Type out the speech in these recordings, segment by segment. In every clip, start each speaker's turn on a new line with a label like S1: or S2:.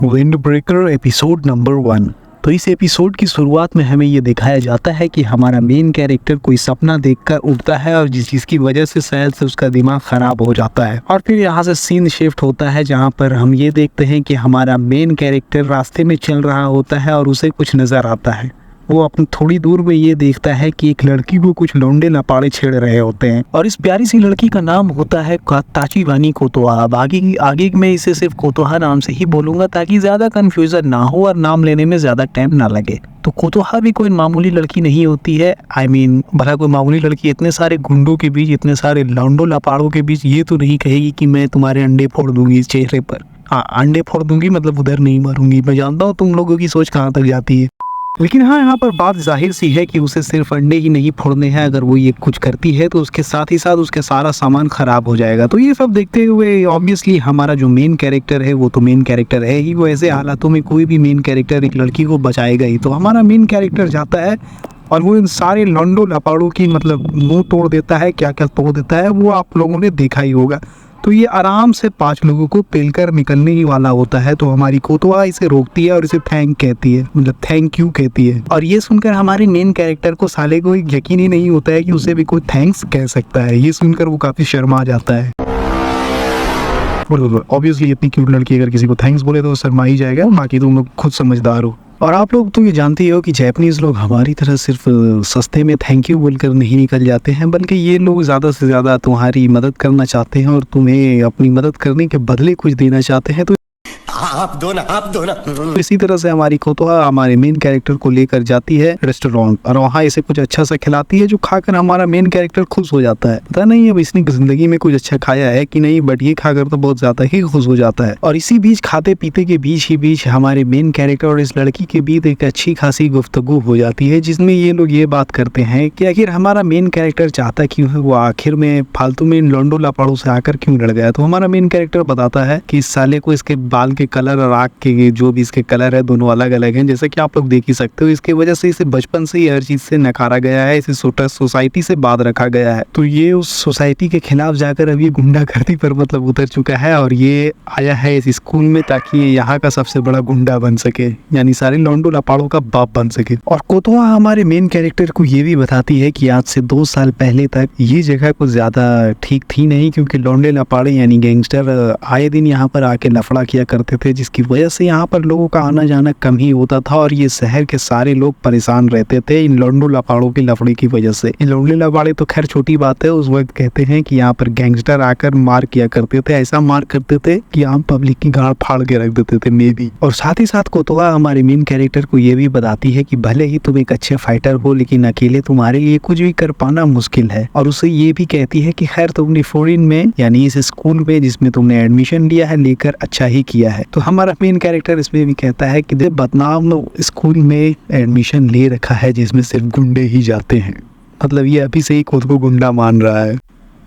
S1: Wind breaker episode number 1। तो इस episode की शुरुआत में हमें ये दिखाया जाता है कि हमारा मेन कैरेक्टर कोई सपना देखकर उठता है और जिसकी वजह से शायद से उसका दिमाग खराब हो जाता है। और फिर यहाँ से सीन शिफ्ट होता है जहाँ पर हम ये देखते हैं कि हमारा मेन कैरेक्टर रास्ते में चल रहा होता है और उसे कुछ नजर आता है। वो अपनी थोड़ी दूर में ये देखता है कि एक लड़की को कुछ लौंडे लपाड़े छेड़ रहे होते हैं और इस प्यारी सी लड़की का नाम होता है ताचीवानी कोतोहा। अब आगे मैं इसे सिर्फ कोतोहा नाम से ही बोलूंगा ताकि ज्यादा कंफ्यूजन ना हो और नाम लेने में ज्यादा टाइम ना लगे। तो कोतोहा भी कोई मामूली लड़की नहीं होती है। भला कोई मामूली लड़की इतने सारे गुंडों के बीच, इतने सारे लौंडों लपाड़ों के बीच ये तो नहीं कहेगी कि मैं तुम्हारे अंडे फोड़ दूंगी इस चेहरे पर। हाँ, अंडे फोड़ दूंगी मतलब उधर नहीं मारूंगी। मैं जानता हूँ तुम लोगों की सोच कहाँ तक जाती है, लेकिन हाँ, यहाँ पर बात जाहिर सी है कि उसे सिर्फ अंडे ही नहीं फोड़ने हैं। अगर वो ये कुछ करती है तो उसके साथ ही साथ उसका सारा सामान खराब हो जाएगा। तो ये सब देखते हुए ऑब्वियसली हमारा जो मेन कैरेक्टर है वो तो मेन कैरेक्टर है ही, वो ऐसे हालातों में कोई भी मेन कैरेक्टर एक लड़की को बचाएगा ही। तो हमारा मेन कैरेक्टर जाता है और वो इन सारे लौंडों लपाड़ों की मुंह तोड़ देता है। क्या क्या तोड़ देता है वो आप लोगों ने देखा ही होगा। तो ये आराम से 5 लोगों को पेलकर निकलने ही वाला होता है। तो हमारी कोतोहा इसे रोकती है और इसे थैंक यू कहती है। और ये सुनकर हमारे मेन कैरेक्टर को साले को यकीन ही नहीं होता है कि उसे भी कोई थैंक्स कह सकता है। ये सुनकर वो काफी शर्मा जाता है। ऑब्वियसली इतनी क्यूट लड़की अगर किसी को थैंक्स बोले तो शर्मा ही जाएगा, बाकी तुम लोग खुद समझदार हो। और आप लोग तो ये जानते हो कि जापानीज लोग हमारी तरह सिर्फ सस्ते में थैंक यू बोलकर नहीं निकल जाते हैं, बल्कि ये लोग ज़्यादा से ज़्यादा तुम्हारी मदद करना चाहते हैं और तुम्हें अपनी मदद करने के बदले कुछ देना चाहते हैं। तो आप दो ना। इसी तरह से हमारी कोतोहा हमारे मेन कैरेक्टर को लेकर जाती है रेस्टोरेंट और वहाँ इसे कुछ अच्छा सा खिलाती है जो खाकर हमारा मेन कैरेक्टर खुश हो जाता है। पता नहीं अब इसने जिंदगी में कुछ अच्छा खाया है कि नहीं, बट ये खाकर तो बहुत ज्यादा ही खुश हो जाता है। और इसी बीच खाते पीते के बीच हमारे मेन कैरेक्टर और इस लड़की के बीच एक अच्छी खासी गुफ्तगू हो जाती है, जिसमें ये लोग ये बात करते हैं कि आखिर हमारा मेन कैरेक्टर चाहता क्यों है, वो आखिर में फालतू में इन लौंडो लापाड़ों से आकर क्यों लड़ गया। तो हमारा मेन कैरेक्टर बताता है कि इस साले को इसके बाल के कलर और आँख के जो भी इसके कलर है दोनों अलग अलग हैं, जैसे कि आप लोग देख ही सकते हो। इसके वजह से इसे बचपन से ही हर चीज से नकारा गया है, इसे सोसाइटी से बात रखा गया है। तो ये उस सोसाइटी के खिलाफ जाकर अब ये गुंडागर्दी पर उतर चुका है और ये आया है इस स्कूल में ताकि ये यहाँ का सबसे बड़ा गुंडा बन सके, यानी सारे लौंडो लपाड़ों का बाप बन सके। और कोतोहा हमारे मेन कैरेक्टर को ये भी बताती है कि आज से 2 साल पहले तक ये जगह कुछ ज्यादा ठीक थी नहीं, क्योंकि लौंडे लपाड़े यानी गैंगस्टर आए दिन यहाँ पर आके लफड़ा किया करते थे, जिसकी वजह से यहाँ पर लोगों का आना जाना कम ही होता था और ये शहर के सारे लोग परेशान रहते थे इन लौंडो लपाड़ों की लफड़े की वजह से। इन लौंडे लपाड़े तो खैर छोटी बात है, उस वक्त कहते हैं कि यहाँ पर गैंगस्टर आकर मार किया करते थे, ऐसा मार करते थे कि आम पब्लिक की गाड़ फाड़ के रख देते थे मे भी। और साथ ही साथ कोतोहा हमारे मेन कैरेक्टर को ये भी बताती है कि भले ही तुम एक अच्छे फाइटर हो, लेकिन अकेले तुम्हारे लिए कुछ भी कर पाना मुश्किल है। और उसे ये भी कहती है कि खैर तुमने फॉरेन में यानी इस स्कूल में जिसमें तुमने एडमिशन लिया है लेकर अच्छा ही किया है। तो हमारा मेन कैरेक्टर इसमें भी कहता है कि बदनाम स्कूल में एडमिशन ले रखा है जिसमें सिर्फ गुंडे ही जाते हैं। मतलब ये अभी से ही खुद को गुंडा मान रहा है।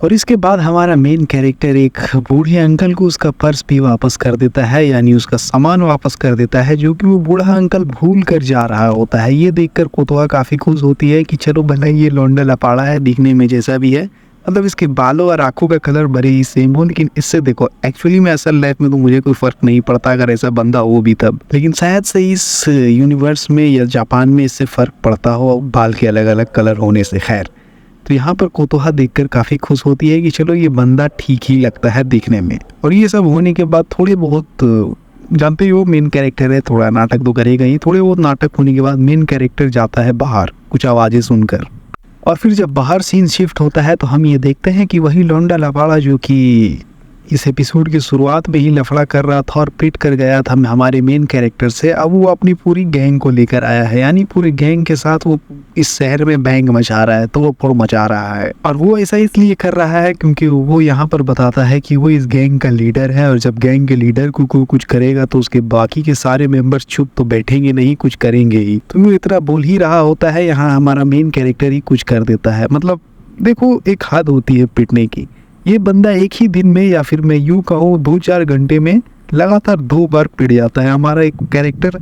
S1: और इसके बाद हमारा मेन कैरेक्टर एक बूढ़े अंकल को उसका पर्स भी वापस कर देता है, यानी उसका सामान वापस कर देता है, जो कि वो बूढ़ा अंकल भूल कर जा रहा होता है। ये देखकर कोतोहा काफी खुश होती है कि चलो भले ये लौंडा लपाड़ा है, दिखने में जैसा भी है, मतलब इसके बालों और आंखों का कलर बड़े ही सेम हो, लेकिन इससे देखो एक्चुअली में असल लाइफ में तो मुझे कोई फर्क नहीं पड़ता अगर ऐसा बंदा हो भी तब, लेकिन शायद से इस यूनिवर्स में या जापान में इससे फर्क पड़ता हो बाल के अलग अलग कलर होने से। खैर, तो यहाँ पर कोतोहा देखकर काफी खुश होती है कि चलो ये बंदा ठीक ही लगता है दिखने में। और ये सब होने के बाद थोड़े बहुत जानते हो मेन कैरेक्टर है, थोड़ा नाटक तो करेगा ही। थोड़े बहुत नाटक होने के बाद मेन कैरेक्टर जाता है बाहर कुछ आवाजें सुनकर, और फिर जब बाहर सीन शिफ्ट होता है तो हम ये देखते हैं कि वही लौंडा लपाड़ा जो कि इस एपिसोड की शुरुआत में ही लफड़ा कर रहा था और पिट कर गया था हमारे मेन कैरेक्टर से, अब वो अपनी पूरी गैंग को लेकर आया है, यानी पूरे गैंग के साथ वो इस शहर में बैंग मचा रहा है, तो वो फोड़ मचा रहा है। और वो ऐसा इसलिए कर रहा है क्योंकि वो यहाँ पर बताता है कि वो इस गैंग का लीडर है, और जब गैंग के लीडर को कुछ करेगा तो उसके बाकी के सारे मेंबर्स चुप तो बैठेंगे नहीं, कुछ करेंगे ही। तो वो इतना बोल ही रहा होता है, यहाँ हमारा मेन कैरेक्टर ही कुछ कर देता है। मतलब देखो, एक हद होती है पिटने की। ये बंदा एक ही दिन में या फिर मैं यूँ कहूँ 2-4 घंटे में लगातार 2 बार पिट जाता है। हमारा एक कैरेक्टर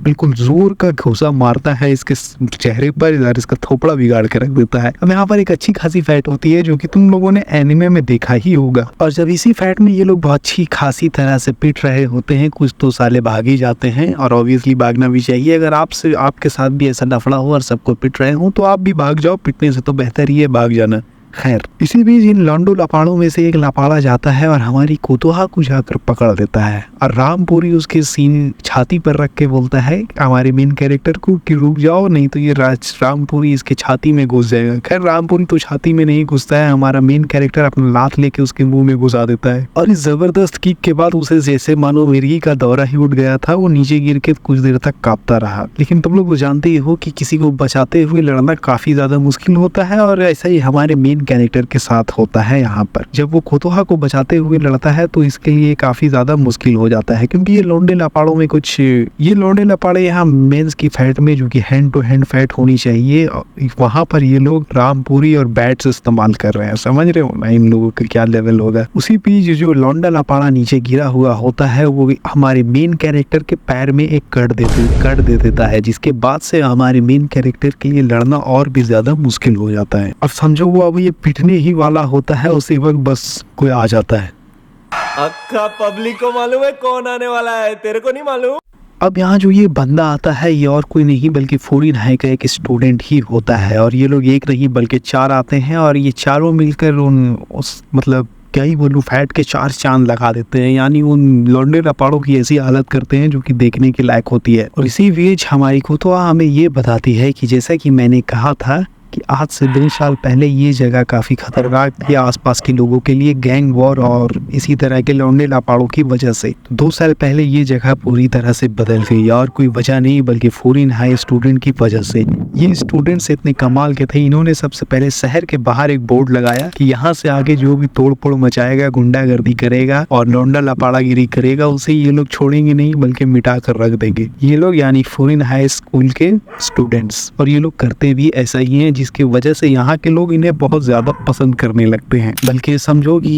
S1: बिल्कुल जोर का घूसा मारता है इसके चेहरे पर और इसका थोपड़ा बिगाड़ के रख देता है। अब यहाँ पर एक अच्छी खासी फाइट होती है जो कि तुम लोगों ने एनिमे में देखा ही होगा। और जब इसी फाइट में ये लोग बहुत अच्छी खासी तरह से पिट रहे होते हैं, कुछ तो साले भाग ही जाते हैं और ऑब्वियसली भागना भी चाहिए। अगर आपके साथ भी ऐसा लफड़ा हो और सबको पिट रहे हो तो आप भी भाग जाओ, पिटने से तो बेहतर ही है भाग जाना। खैर, इसी बीच इन लॉन्डो लपाड़ों में से एक लपाड़ा जाता है और हमारी कोतोहा को जाकर पकड़ देता है और रामपुरी उसके सीन छाती पर रख के बोलता है हमारे मेन कैरेक्टर को कि रुक जाओ, नहीं तो ये रामपुरी इसके छाती में घुस जाएगा। खैर, रामपुरी तो छाती में नहीं घुसता है, हमारा मेन कैरेक्टर अपना लात लेके उसके मुंह में घुसा देता है और इस जबरदस्त किक के बाद उसे जैसे मानो मिर्गी का दौरा ही उठ गया था। वो नीचे गिर के कुछ देर तक कांपता रहा। लेकिन तुम लोग जानते ही हो कि किसी को बचाते हुए लड़ना काफी ज्यादा मुश्किल होता है और ऐसा ही हमारे मेन कैरेक्टर के साथ होता है। यहाँ पर जब वो कोतोहा को बचाते हुए लड़ता है तो इसके लिए काफी ज्यादा मुश्किल हो जाता है, क्योंकि ये लौंडे लपाड़ों में ये लौंडे लपाड़े यहाँ मेंस की फाइट में जो कि हैंड टू हैंड फाइट होनी चाहिए, वहां पर ये लोग रामपुरी और बैट्स इस्तेमाल कर रहे हैं। समझ रहे हो ना इन लोगों का क्या लेवल होगा। उसी बीच जो लौंडा लपाड़ा नीचे गिरा हुआ होता है वो हमारे मेन कैरेक्टर के पैर में एक कट दे देता है, जिसके बाद से हमारे मेन कैरेक्टर के लिए लड़ना और भी ज्यादा मुश्किल हो जाता है। अब समझो वो अब ये पिटने ही वाला होता है, उसी वक्त बस कोई आ जाता है।
S2: अक्का पब्लिक को मालूम है कौन आने वाला है, तेरे को नहीं मालूम।
S1: अब यहाँ जो ये बंदा आता है ये और कोई नहीं बल्कि फूरिन हाई का एक स्टूडेंट ही होता है और ये लोग एक नहीं बल्कि 4 आते हैं और ये चारों मिलकर मतलब क्या ही बोलूं, फैट के 4 चांद लगा देते हैं। यानी उन लौंडे लपाड़ों की ऐसी हालत करते हैं जो कि देखने के लायक होती है। और इसी बीच हमारी कोतोहा हमें ये बताती है कि जैसा कि मैंने कहा था कि आज से 2 साल पहले ये जगह काफ़ी खतरनाक थी आसपास के लोगों के लिए, गैंग वॉर और इसी तरह के लौंडे लापाड़ों की वजह से। 2 साल पहले ये जगह पूरी तरह से बदल गई और कोई वजह नहीं बल्कि फॉरेन हाई स्टूडेंट की वजह से। ये स्टूडेंट्स इतने कमाल के थे, इन्होंने सबसे पहले शहर के बाहर एक बोर्ड लगाया कि यहाँ से आगे जो भी तोड़ फोड़ मचाएगा, गुंडागर्दी करेगा और लौंडा लपाड़ागिरी करेगा, उसे ये लोग छोड़ेंगे नहीं बल्कि मिटा कर रख देंगे। ये लोग यानी फॉरेन हाई स्कूल के स्टूडेंट्स, और ये लोग करते भी ऐसा ही है जिसकी वजह से यहाँ के लोग इन्हें बहुत ज्यादा पसंद करने लगते हैं। बल्कि समझो कि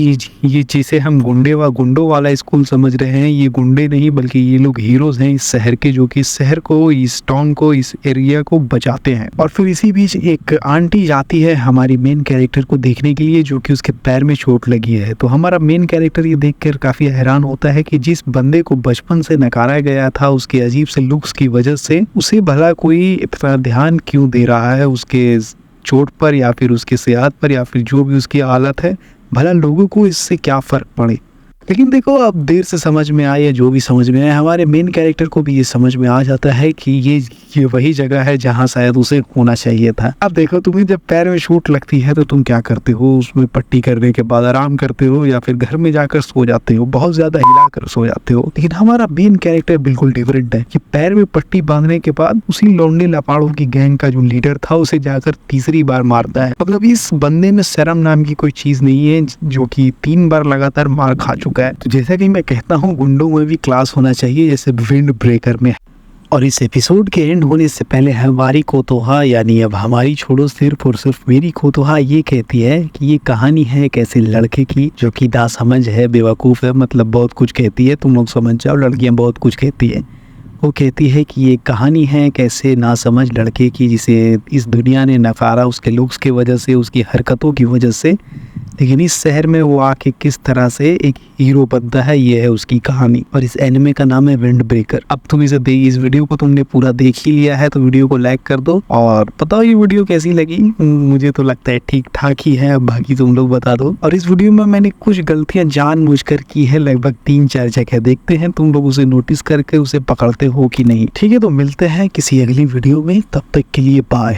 S1: ये जिसे हम गुंडों वाला स्कूल समझ रहे हैं, ये गुंडे नहीं बल्कि ये लोग हीरोज हैं इस शहर के, जो कि इस शहर को, इस टाउन को, इस एरिया को बचाते हैं। और फिर इसी बीच एक आंटी जाती है हमारी मेन कैरेक्टर को देखने के लिए, जो कि उसके पैर में चोट लगी है। तो हमारा मेन कैरेक्टर ये देखकर काफी हैरान होता है कि जिस बंदे को बचपन से नकारा गया था उसके अजीब से लुक्स की वजह से, उसे भला कोई इतना ध्यान क्यों दे रहा है उसके चोट पर या फिर उसकी सेहत पर या फिर जो भी उसकी हालत है, भला लोगों को इससे क्या फर्क पड़े। लेकिन देखो, अब देर से समझ में आए या जो भी समझ में आए, हमारे मेन कैरेक्टर को भी ये समझ में आ जाता है कि ये वही जगह है जहाँ शायद उसे होना चाहिए था। अब देखो, तुम्हें जब पैर में चोट लगती है तो तुम क्या करते हो, उसमें पट्टी करने के बाद आराम करते हो या फिर घर में जाकर सो जाते हो, बहुत ज्यादा हिला कर सो जाते हो। लेकिन हमारा मेन कैरेक्टर बिल्कुल डिफरेंट है कि पैर में पट्टी बांधने के बाद उसी लौंडे लपाड़ों की गैंग का जो लीडर था उसे जाकर तीसरी बार मारता है। मतलब इस बंदे में शर्म नाम की कोई चीज नहीं है, जो कि 3 बार लगातार मार खा चुका है। तो जैसा कि मैं कहता हूँ, गुंडों में भी क्लास होना चाहिए जैसे विंड ब्रेकर में। और इस एपिसोड के एंड होने से पहले हमारी कोतोहा, यानी अब हमारी छोड़ो सिर्फ और सिर्फ मेरी कोतोहा, ये कहती है कि ये कहानी है एक ऐसे लड़के की जो कि नासमझ है, बेवकूफ़ है, मतलब बहुत कुछ कहती है। तुम लोग समझ जाओ, लड़कियाँ बहुत कुछ कहती है। वो कहती है कि ये कहानी है कैसे नासमझ लड़के की जिसे इस दुनिया ने नकारा उसके लुक्स की वजह से, उसकी हरकतों की वजह से, लेकिन इस शहर में वो आके किस तरह से एक हीरो बनता है, ये है उसकी कहानी। और इस एनिमे का नाम है विंड ब्रेकर। अब तुम इस वीडियो को तुमने पूरा देख ही लिया है तो वीडियो को लाइक कर दो और बताओ ये वीडियो कैसी लगी। मुझे तो लगता है ठीक ठाक ही है, बाकी तुम लोग बता दो। और इस वीडियो में मैंने कुछ गलतियां जानबूझकर की है, लगभग 3-4 जगह। देखते हैं तुम लोग उसे नोटिस करके उसे पकड़ते हो कि नहीं। ठीक है, तो मिलते हैं किसी अगली वीडियो में, तब तक के लिए बाय।